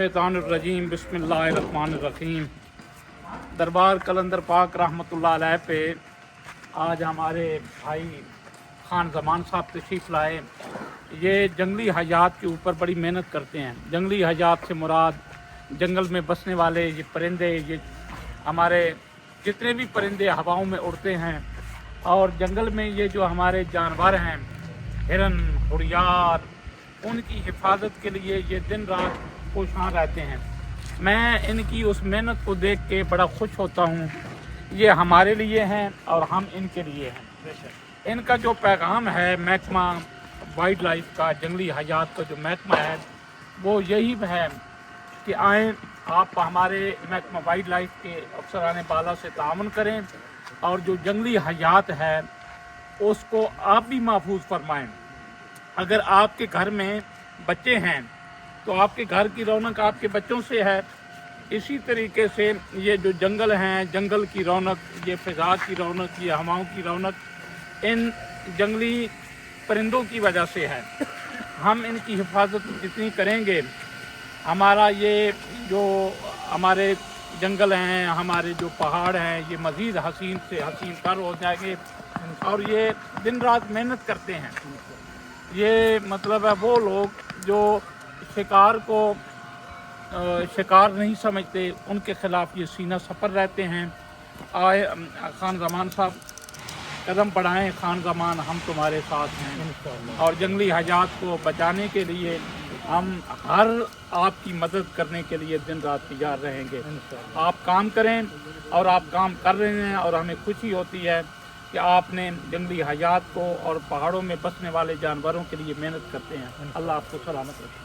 शैतानुर्रजीम बिस्मिल्लाहिर्रहमानिर्रहीम। दरबार कलंदर पाक रहमतुल्लाह अलैह पे आज हमारे भाई खान ज़मान साहब तशरीफ़ लाए। ये जंगली हयात के ऊपर बड़ी मेहनत करते हैं। जंगली हयात से मुराद जंगल में बसने वाले ये परिंदे, ये हमारे जितने भी परिंदे हवाओं में उड़ते हैं और जंगल में ये जो हमारे जानवर हैं, हिरन, हुरियार, उनकी हिफाजत के लिए ये दिन रात कोशां रहते हैं। मैं इनकी उस मेहनत को देख के बड़ा खुश होता हूँ। ये हमारे लिए हैं और हम इनके लिए हैं। इनका जो पैगाम है महकमा वाइल्ड लाइफ का, जंगली हयात का जो महकमा है, वो यही है कि आएँ आप हमारे महकमा वाइल्ड लाइफ के अफसरान बाला से ताउन करें और जो जंगली हयात है उसको आप भी महफूज फरमाएँ। अगर आपके घर में बच्चे हैं तो आपके घर की रौनक आपके बच्चों से है। इसी तरीके से ये जो जंगल हैं, जंगल की रौनक, ये फ़िज़ा की रौनक, ये हवाओं की रौनक इन जंगली परिंदों की वजह से है। हम इनकी हिफाजत जितनी करेंगे, हमारा ये जो हमारे जंगल हैं, हमारे जो पहाड़ हैं, ये मज़ीद हसीन से हसीन तर हो जाएंगे। और ये दिन रात मेहनत करते हैं। ये मतलब है वो लोग जो शिकार को शिकार नहीं समझते, उनके ख़िलाफ़ ये सीना सफ़र रहते हैं। आए खान ज़मान साहब, कदम बढ़ाएं खान ज़मान, हम तुम्हारे साथ हैं और जंगली हयात को बचाने के लिए हम हर आपकी मदद करने के लिए दिन रात तैयार रहेंगे। आप काम करें और आप काम कर रहे हैं और हमें खुशी होती है कि आपने जंगली हयात को और पहाड़ों में बसने वाले जानवरों के लिए मेहनत करते हैं। अल्लाह आपको सलामत रखे।